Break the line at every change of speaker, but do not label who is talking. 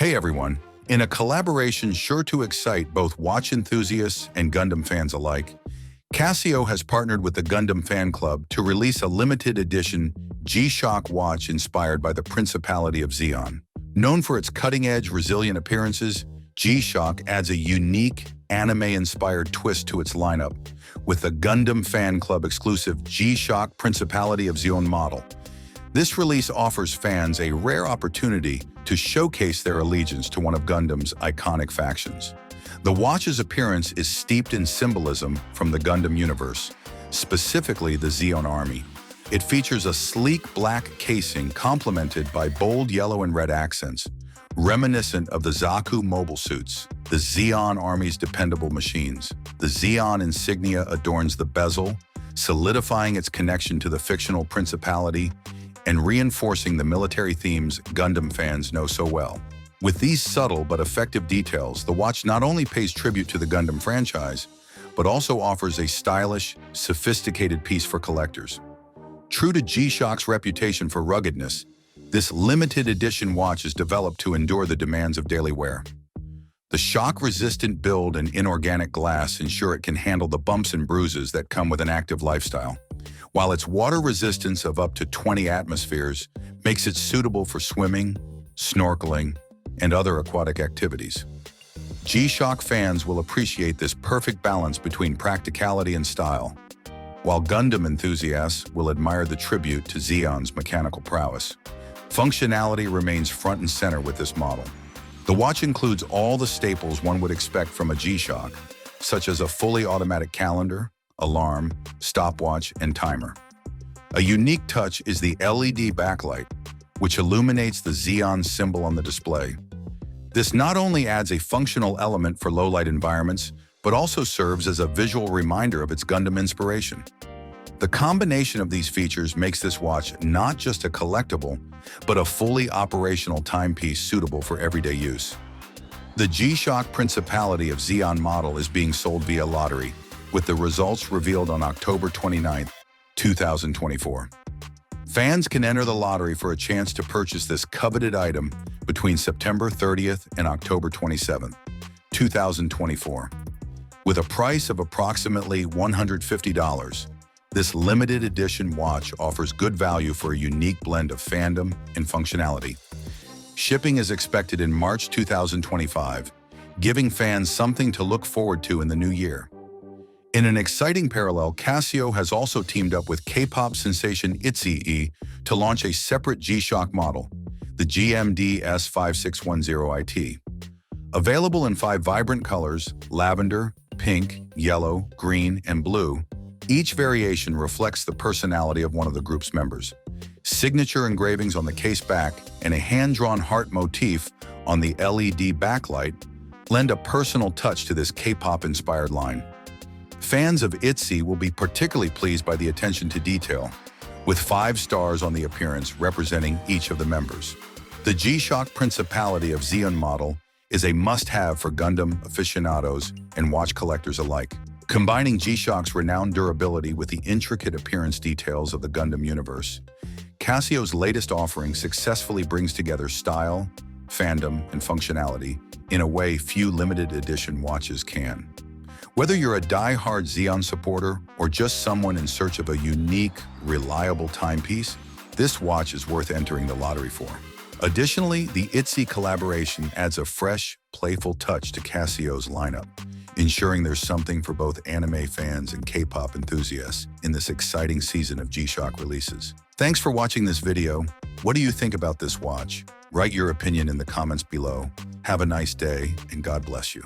Hey everyone! In a collaboration sure to excite both watch enthusiasts and Gundam fans alike, Casio has partnered with the Gundam Fan Club to release a limited edition G-Shock watch inspired by the Principality of Zeon. Known for its cutting-edge, resilient appearances, G-Shock adds a unique, anime-inspired twist to its lineup with the Gundam Fan Club exclusive G-Shock Principality of Zeon model. This release offers fans a rare opportunity to showcase their allegiance to one of Gundam's iconic factions. The watch's appearance is steeped in symbolism from the Gundam universe, specifically the Zeon Army. It features a sleek black casing complemented by bold yellow and red accents, reminiscent of the Zaku mobile suits, the Zeon Army's dependable machines. The Zeon insignia adorns the bezel, solidifying its connection to the fictional Principality and reinforcing the military themes Gundam fans know so well. With these subtle but effective details, the watch not only pays tribute to the Gundam franchise, but also offers a stylish, sophisticated piece for collectors. True to G-Shock's reputation for ruggedness, this limited edition watch is developed to endure the demands of daily wear. The shock-resistant build and inorganic glass ensure it can handle the bumps and bruises that come with an active lifestyle, while its water resistance of up to 20 atmospheres makes it suitable for swimming, snorkeling, and other aquatic activities. G-Shock fans will appreciate this perfect balance between practicality and style, while Gundam enthusiasts will admire the tribute to Zeon's mechanical prowess. Functionality remains front and center with this model. The watch includes all the staples one would expect from a G-Shock, such as a fully automatic calendar, alarm, stopwatch, and timer. A unique touch is the LED backlight, which illuminates the Zeon symbol on the display. This not only adds a functional element for low-light environments, but also serves as a visual reminder of its Gundam inspiration. The combination of these features makes this watch not just a collectible, but a fully operational timepiece suitable for everyday use. The G-Shock Principality of Zeon model is being sold via lottery, with the results revealed on October 29, 2024. Fans can enter the lottery for a chance to purchase this coveted item between September 30th and October 27th, 2024. With a price of approximately $150, this limited edition watch offers good value for a unique blend of fandom and functionality. Shipping is expected in March 2025, giving fans something to look forward to in the new year. In an exciting parallel, Casio has also teamed up with K-pop sensation ITZY to launch a separate G-Shock model, the GMD S5610IT. Available in 5 vibrant colors, lavender, pink, yellow, green, and blue, each variation reflects the personality of one of the group's members. Signature engravings on the case back and a hand-drawn heart motif on the LED backlight lend a personal touch to this K-pop-inspired line. Fans of ITZY will be particularly pleased by the attention to detail, with 5 stars on the appearance representing each of the members. The G-Shock Principality of Zeon model is a must-have for Gundam aficionados and watch collectors alike. Combining G-Shock's renowned durability with the intricate appearance details of the Gundam universe, Casio's latest offering successfully brings together style, fandom, and functionality in a way few limited edition watches can. Whether you're a die-hard Zeon supporter or just someone in search of a unique, reliable timepiece, this watch is worth entering the lottery for. Additionally, the ITZY collaboration adds a fresh, playful touch to Casio's lineup, ensuring there's something for both anime fans and K-pop enthusiasts in this exciting season of G-Shock releases. Thanks for watching this video. What do you think about this watch? Write your opinion in the comments below. Have a nice day, and God bless you.